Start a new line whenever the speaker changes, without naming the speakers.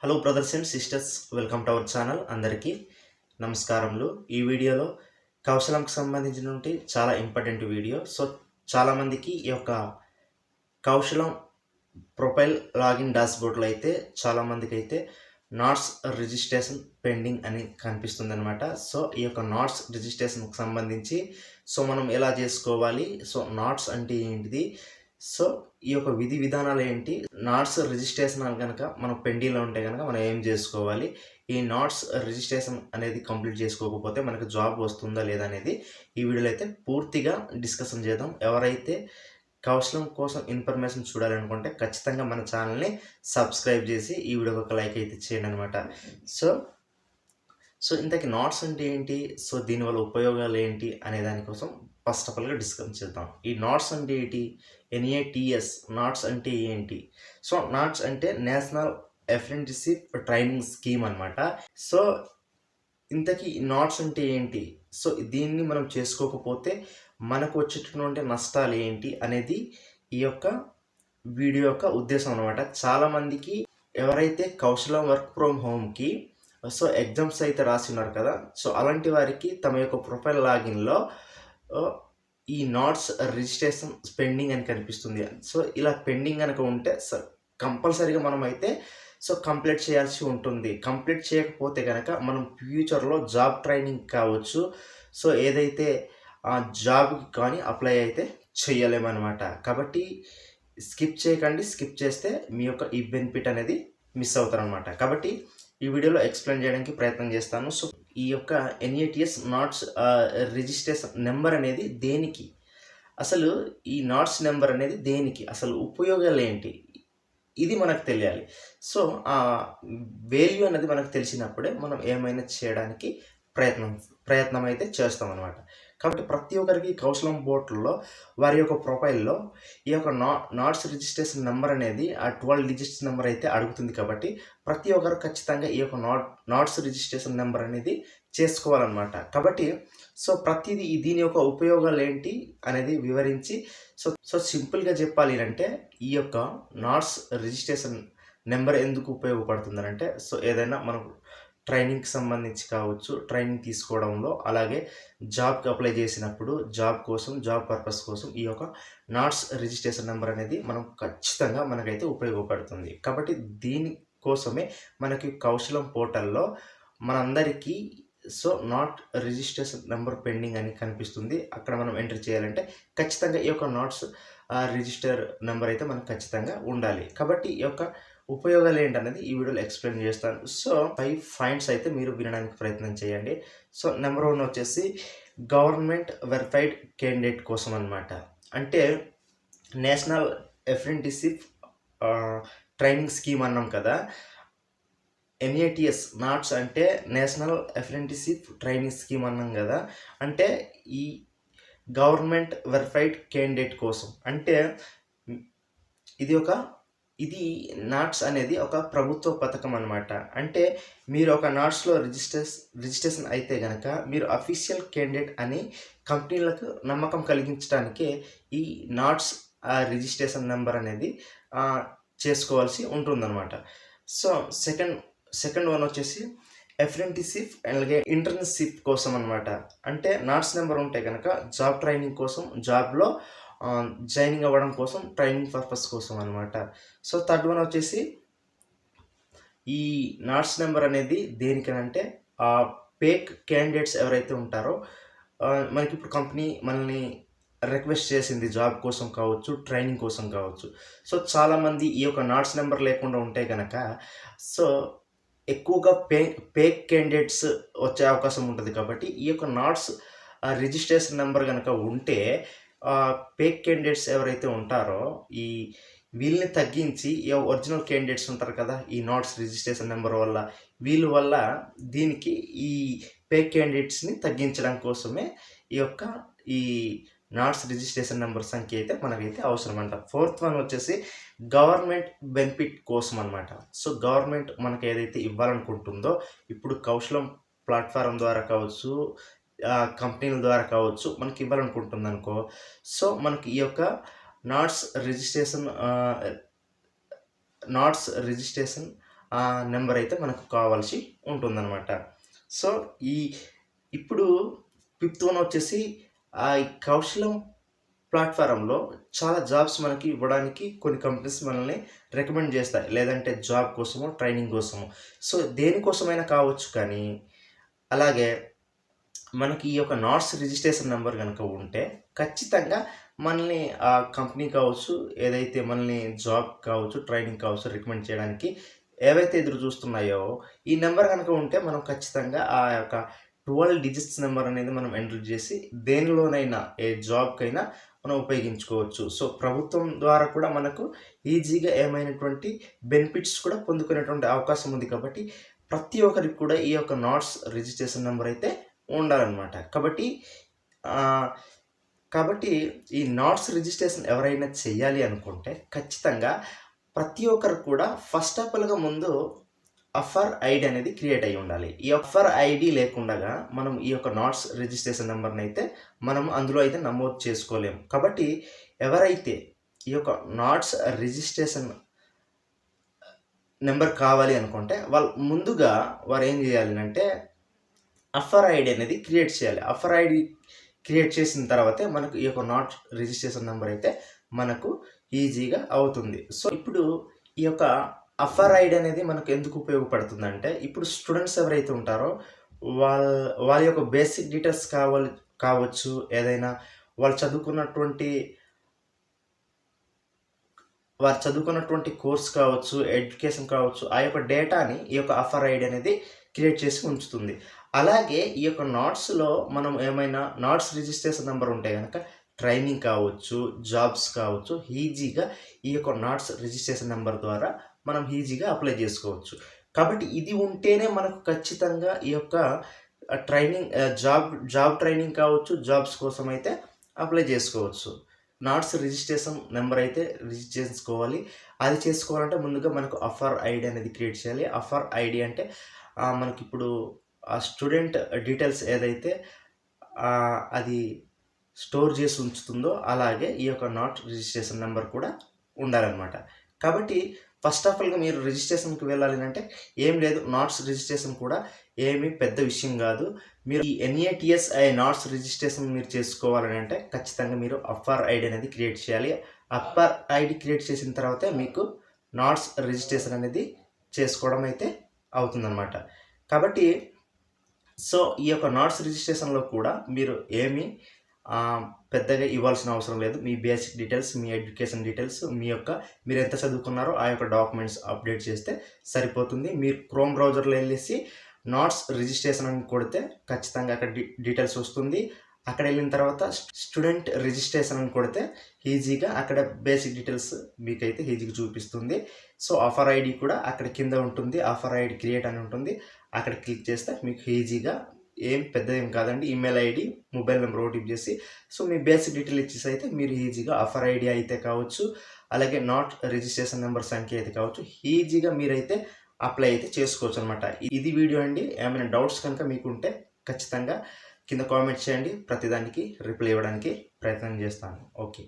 Hello brothers and sisters, welcome to our channel. అందరికీ నమస్కారములు. ఈ వీడియోలో కౌశలంకి సంబంధించినటువంటి చాలా ఇంపార్టెంట్ వీడియో. చాలామందికి ఈ యొక్క కౌశలం ప్రొఫైల్ లాగిన్ డాష్బోర్డ్లో అయితే చాలామందికి అయితే నాట్స్ రిజిస్ట్రేషన్ పెండింగ్ అని కనిపిస్తుంది అనమాట. ఈ యొక్క నాట్స్ రిజిస్ట్రేషన్కి సంబంధించి మనం ఎలా చేసుకోవాలి, నాట్స్ అంటే ఏంటిది, ఈ యొక్క విధి విధానాలు ఏంటి, నాట్స్ రిజిస్ట్రేషన్ అని కనుక మనం పెండింగ్లో ఉంటే కనుక మనం ఏం చేసుకోవాలి, ఈ నాట్స్ రిజిస్ట్రేషన్ అనేది కంప్లీట్ చేసుకోకపోతే మనకు జాబ్ వస్తుందా లేదా అనేది ఈ వీడియోలో అయితే పూర్తిగా డిస్కషన్ చేద్దాం. ఎవరైతే కౌశలం కోసం ఇన్ఫర్మేషన్ చూడాలనుకుంటే ఖచ్చితంగా మన ఛానల్ని సబ్స్క్రైబ్ చేసి ఈ వీడియోకి ఒక లైక్ అయితే చేయండి అనమాట. ఇంతకీ నాట్స్ అంటే ఏంటి, దీనివల్ల ఉపయోగాలు ఏంటి అనే దానికోసం ఫస్ట్ ఆఫ్ ఆల్గా డిస్కస్ చేద్దాం. ఈ నాట్స్ అంటే ఏంటి, NATS నాట్స్ అంటే ఏంటి? నాట్స్ అంటే నేషనల్ అప్రెంటిస్షిప్ ట్రైనింగ్ స్కీమ్ అనమాట. ఇంతకీ నాట్స్ అంటే ఏంటి, దీన్ని మనం చేసుకోకపోతే మనకు వచ్చేటటువంటి నష్టాలు ఏంటి అనేది ఈ యొక్క వీడియో యొక్క ఉద్దేశం అనమాట. చాలామందికి ఎవరైతే కౌశలం వర్క్ ఫ్రమ్ హోమ్కి ఎగ్జామ్స్ అయితే రాసి ఉన్నారు కదా, అలాంటి వారికి తమ యొక్క ప్రొఫైల్ లాగిన్లో ఈ నాట్స్ రిజిస్ట్రేషన్ పెండింగ్ అని కనిపిస్తుంది. ఇలా పెండింగ్ కనుక ఉంటే కంపల్సరీగా మనం అయితే కంప్లీట్ చేయాల్సి ఉంటుంది. కంప్లీట్ చేయకపోతే కనుక మనం ఫ్యూచర్లో జాబ్ ట్రైనింగ్ కావచ్చు, ఏదైతే ఆ జాబ్కి కానీ అప్లై అయితే చేయలేమన్నమాట. కాబట్టి స్కిప్ చేయకండి. స్కిప్ చేస్తే మీ యొక్క ఈ బెనిఫిట్ అనేది మిస్ అవుతారనమాట. కాబట్టి ఈ వీడియోలో ఎక్స్ప్లెయిన్ చేయడానికి ప్రయత్నం చేస్తాను. ఈ యొక్క NATS నాట్స్ రిజిస్ట్రేషన్ నెంబర్ అనేది దేనికి, అసలు ఈ నాట్స్ నెంబర్ అనేది దేనికి, అసలు ఉపయోగాలు ఏంటి, ఇది మనకు తెలియాలి. ఆ వాల్యూ అనేది మనకు తెలిసినప్పుడే మనం ఏమైనా చేయడానికి ప్రయత్నం అయితే చేస్తాం అనమాట. కాబట్టి ప్రతి ఒక్కరికి కౌశలం బోర్డులో వారి యొక్క ప్రొఫైల్లో ఈ యొక్క నాట్స్ రిజిస్ట్రేషన్ నెంబర్ అనేది ఆ 12 డిజిట్స్ నెంబర్ అయితే అడుగుతుంది. కాబట్టి ప్రతి ఒక్కరు ఖచ్చితంగా ఈ యొక్క నాట్స్ రిజిస్ట్రేషన్ నెంబర్ అనేది చేసుకోవాలన్నమాట. కాబట్టి ప్రతిదీ దీని యొక్క ఉపయోగాలు ఏంటి అనేది వివరించి సింపుల్గా చెప్పాలి అంటే ఈ యొక్క నాట్స్ రిజిస్ట్రేషన్ నెంబర్ ఎందుకు ఉపయోగపడుతుంది అంటే, ఏదైనా మనకు ట్రైనింగ్కి సంబంధించి కావచ్చు, ట్రైనింగ్ తీసుకోవడంలో, అలాగే జాబ్కి అప్లై చేసినప్పుడు జాబ్ పర్పస్ కోసం ఈ యొక్క నాట్స్ రిజిస్ట్రేషన్ నెంబర్ అనేది మనం ఖచ్చితంగా మనకైతే ఉపయోగపడుతుంది. కాబట్టి దీనికోసమే మనకి కౌశలం పోర్టల్లో మనందరికీ నాట్ రిజిస్ట్రేషన్ నెంబర్ పెండింగ్ అని కనిపిస్తుంది. అక్కడ మనం ఎంటర్ చేయాలంటే ఖచ్చితంగా ఈ యొక్క నాట్స్ రిజిస్టర్ నెంబర్ అయితే మనకు ఖచ్చితంగా ఉండాలి. కాబట్టి ఈ యొక్క ఉపయోగాలు ఏంటనేది ఈ వీడియోలో ఎక్స్ప్లెయిన్ చేస్తాను. 5 పాయింట్స్ అయితే మీరు వినడానికి ప్రయత్నం చేయండి. నెంబర్ 1 వచ్చేసి గవర్నమెంట్ వెరిఫైడ్ క్యాండిడేట్ కోసం అనమాట. అంటే నేషనల్ అప్రెంటిస్షిప్ ట్రైనింగ్ స్కీమ్ అన్నాం కదా. NATS నాట్స్ అంటే నేషనల్ అప్రెంటిస్షిప్ ట్రైనింగ్ స్కీమ్ అన్నాం కదా. అంటే ఈ గవర్నమెంట్ వెరిఫైడ్ క్యాండిడేట్ కోసం, అంటే ఇది నాట్స్ అనేది ఒక ప్రభుత్వ పథకం అనమాట. అంటే మీరు ఒక నాట్స్లో రిజిస్ట్రేషన్ అయితే కనుక మీరు అఫీషియల్ క్యాండిడేట్ అని కంపెనీలకు నమ్మకం కలిగించడానికే ఈ నాట్స్ రిజిస్ట్రేషన్ నెంబర్ అనేది చేసుకోవాల్సి ఉంటుందన్నమాట. సెకండ్ వన్ వచ్చేసి అప్రెంటిస్షిప్ అలాగే ఇంటర్న్షిప్ కోసం అనమాట. అంటే నాట్స్ నెంబర్ ఉంటే కనుక జాబ్ ట్రైనింగ్ కోసం, జాబ్లో జాయినింగ్ అవ్వడం కోసం, ట్రైనింగ్ పర్పస్ కోసం అనమాట. థర్డ్ వన్ వచ్చేసి ఈ నాట్స్ నెంబర్ అనేది దేనికనంటే పేక్ క్యాండిడేట్స్ ఎవరైతే ఉంటారో, మనకి ఇప్పుడు కంపెనీ మనల్ని రిక్వెస్ట్ చేసింది జాబ్ కోసం కావచ్చు, ట్రైనింగ్ కోసం కావచ్చు. చాలామంది ఈ యొక్క నాట్స్ నెంబర్ లేకుండా ఉంటే కనుక ఎక్కువగా పేక్ క్యాండిడేట్స్ వచ్చే అవకాశం ఉంటుంది. కాబట్టి ఈ యొక్క నాట్స్ రిజిస్ట్రేషన్ నెంబర్ కనుక ఉంటే పేక్ క్యాండిడేట్స్ ఎవరైతే ఉంటారో వీళ్ళని తగ్గించి ఒరిజినల్ క్యాండిడేట్స్ ఉంటారు కదా, ఈ నాట్స్ రిజిస్ట్రేషన్ నెంబర్ వల్ల వీళ్ళ వల్ల దీనికి ఈ పేక్ క్యాండిడేట్స్ని తగ్గించడం కోసమే ఈ నాట్స్ రిజిస్ట్రేషన్ నెంబర్ సంఖ్య అయితే మనకైతే అవసరం అంట. ఫోర్త్ వన్ వచ్చేసి గవర్నమెంట్ బెనిఫిట్ కోసం అనమాట. గవర్నమెంట్ మనకు ఏదైతే ఇవ్వాలనుకుంటుందో, ఇప్పుడు కౌశలం ప్లాట్ఫారం ద్వారా కావచ్చు, కంపెనీల ద్వారా కావచ్చు, మనకి ఇవ్వాలనుకుంటుంది అనుకో. మనకి ఈ యొక్క నాట్స్ రిజిస్ట్రేషన్ ఆ నెంబర్ అయితే మనకు కావాల్సి ఉంటుందన్నమాట. సో ఇప్పుడు ఫిఫ్త్ వన్ వచ్చేసి ఈ కౌశలం ప్లాట్ఫారంలో చాలా జాబ్స్ మనకి ఇవ్వడానికి కొన్ని కంపెనీస్ మనల్ని రికమెండ్ చేస్తాయి, లేదంటే జాబ్ కోసమో ట్రైనింగ్ కోసమో. సో దేనికోసమైనా కావచ్చు, కానీ అలాగే మనకి ఈ యొక్క నాట్స్ రిజిస్ట్రేషన్ నెంబర్ కనుక ఉంటే ఖచ్చితంగా మనల్ని ఆ కంపెనీ కావచ్చు, ఏదైతే మనల్ని జాబ్ కావచ్చు, ట్రైనింగ్ కావచ్చు రికమెండ్ చేయడానికి ఏవైతే ఎదురు చూస్తున్నాయో, ఈ నెంబర్ కనుక ఉంటే మనం ఖచ్చితంగా ఆ యొక్క 12 డిజిట్స్ నెంబర్ అనేది మనం ఎంటర్ చేసి దేనిలోనైనా ఏ జాబ్కైనా మనం ఉపయోగించుకోవచ్చు. సో ప్రభుత్వం ద్వారా కూడా మనకు ఈజీగా ఏమైనటువంటి బెనిఫిట్స్ కూడా పొందుకునేటువంటి అవకాశం ఉంది. కాబట్టి ప్రతి ఒక్కరికి కూడా ఈ యొక్క నాట్స్ రిజిస్ట్రేషన్ నెంబర్ అయితే ఉండాలన్నమాట. కాబట్టి ఈ నాట్స్ రిజిస్ట్రేషన్ ఎవరైనా చేయాలి అనుకుంటే ఖచ్చితంగా ప్రతి ఒక్కరు కూడా ఫస్ట్ ఆఫ్ ఆల్గా ముందు అఫర్ ఐడి అనేది క్రియేట్ అయ్యి ఉండాలి. ఈ అఫర్ ఐడి లేకుండా మనం ఈ యొక్క నాట్స్ రిజిస్ట్రేషన్ నెంబర్ని అయితే మనం అందులో అయితే నమోదు చేసుకోలేము. కాబట్టి ఎవరైతే ఈ యొక్క నాట్స్ రిజిస్ట్రేషన్ నెంబర్ కావాలి అనుకుంటే వాళ్ళు ముందుగా ఏం చేయాలి అంటే అఫర్ ఐడి అనేది క్రియేట్ చేయాలి. అఫర్ ఐడి క్రియేట్ చేసిన తర్వాతే మనకు ఈ యొక్క నాట్ రిజిస్ట్రేషన్ నెంబర్ అయితే మనకు ఈజీగా అవుతుంది. సో ఇప్పుడు ఈ యొక్క అఫర్ ఐడి అనేది మనకు ఎందుకు ఉపయోగపడుతుందంటే, ఇప్పుడు స్టూడెంట్స్ ఎవరైతే ఉంటారో వాళ్ళ యొక్క బేసిక్ డీటెయిల్స్ కావచ్చు, ఏదైనా వాళ్ళు చదువుకున్నటువంటి కోర్స్ కావచ్చు, ఎడ్యుకేషన్ కావచ్చు, ఆ యొక్క డేటాని ఈ యొక్క అఫర్ ఐడి అనేది క్రియేట్ చేసి ఉంచుతుంది. అలాగే ఈ యొక్క నాట్స్లో మనం ఏమైనా నాట్స్ రిజిస్ట్రేషన్ నెంబర్ ఉంటే కనుక ట్రైనింగ్ కావచ్చు, జాబ్స్ కావచ్చు, ఈజీగా ఈ యొక్క నాట్స్ రిజిస్ట్రేషన్ నెంబర్ ద్వారా మనం ఈజీగా అప్లై చేసుకోవచ్చు. కాబట్టి ఇది ఉంటేనే మనకు ఖచ్చితంగా ఈ యొక్క ట్రైనింగ్ జాబ్ ట్రైనింగ్ కావచ్చు, జాబ్స్ కోసం అయితే అప్లై చేసుకోవచ్చు. నాట్స్ రిజిస్ట్రేషన్ నెంబర్ అయితే రిజిస్టర్ చేసుకోవాలి. అది చేసుకోవాలంటే ముందుగా మనకు అఫర్ ఐడి అనేది క్రియేట్ చేయాలి. అఫర్ ఐడి అంటే మనకిప్పుడు ఆ స్టూడెంట్ డీటెయిల్స్ ఏదైతే అది స్టోర్ చేసి ఉంచుతుందో అలాగే ఈ యొక్క నాట్ రిజిస్ట్రేషన్ నెంబర్ కూడా ఉండాలన్నమాట. కాబట్టి ఫస్ట్ ఆఫ్ ఆల్గా మీరు రిజిస్ట్రేషన్కి వెళ్ళాలి అంటే ఏం లేదు, నాట్స్ రిజిస్ట్రేషన్ కూడా ఏమీ పెద్ద విషయం కాదు. మీరు ఈ NATSI నాట్స్ రిజిస్ట్రేషన్ మీరు చేసుకోవాలని అంటే ఖచ్చితంగా మీరు అఫర్ ఐడి అనేది క్రియేట్ చేయాలి. అఫర్ ఐడి క్రియేట్ చేసిన తర్వాతే మీకు నాట్స్ రిజిస్ట్రేషన్ అనేది చేసుకోవడం అయితే అవుతుందన్నమాట. కాబట్టి సో ఈ యొక్క నాట్స్ రిజిస్ట్రేషన్లో కూడా మీరు ఏమీ పెద్దగా ఇవ్వాల్సిన అవసరం లేదు. మీ బేసిక్ డీటెయిల్స్, మీ ఎడ్యుకేషన్ డీటెయిల్స్, మీరు ఎంత చదువుకున్నారో ఆ యొక్క డాక్యుమెంట్స్ అప్డేట్ చేస్తే సరిపోతుంది. మీరు క్రోమ్ బ్రౌజర్లో వెళ్ళేసి నాట్స్ రిజిస్ట్రేషన్ అని కొడితే ఖచ్చితంగా అక్కడ డీటెయిల్స్ వస్తుంది. అక్కడ వెళ్ళిన తర్వాత స్టూడెంట్ రిజిస్ట్రేషన్ అని కొడితే ఈజీగా అక్కడ బేసిక్ డీటెయిల్స్ మీకైతే ఈజీగా చూపిస్తుంది. సో ఆఫర్ ఐడి కూడా అక్కడ కింద ఉంటుంది, ఆఫర్ ఐడి క్రియేట్ అని ఉంటుంది. అక్కడ క్లిక్ చేస్తే మీకు ఈజీగా ఏం కాదండి, email ID, mobile number OTP చేసి సో మీ బేసిక్ డీటెయిల్ ఇచ్చేసి అయితే మీరు ఈజీగా ఆఫర్ ఐడి అయితే కావచ్చు, అలాగే నాట్ రిజిస్ట్రేషన్ నెంబర్ సంఖ్య అయితే కావచ్చు, ఈజీగా మీరైతే అప్లై అయితే చేసుకోవచ్చు అనమాట. ఇది వీడియో అండి. ఏమైనా డౌట్స్ కనుక మీకుంటే ఖచ్చితంగా కింద కామెంట్ చేయండి. ప్రతిదానికి రిప్లై ఇవ్వడానికి ప్రయత్నం చేస్తాను. ఓకే.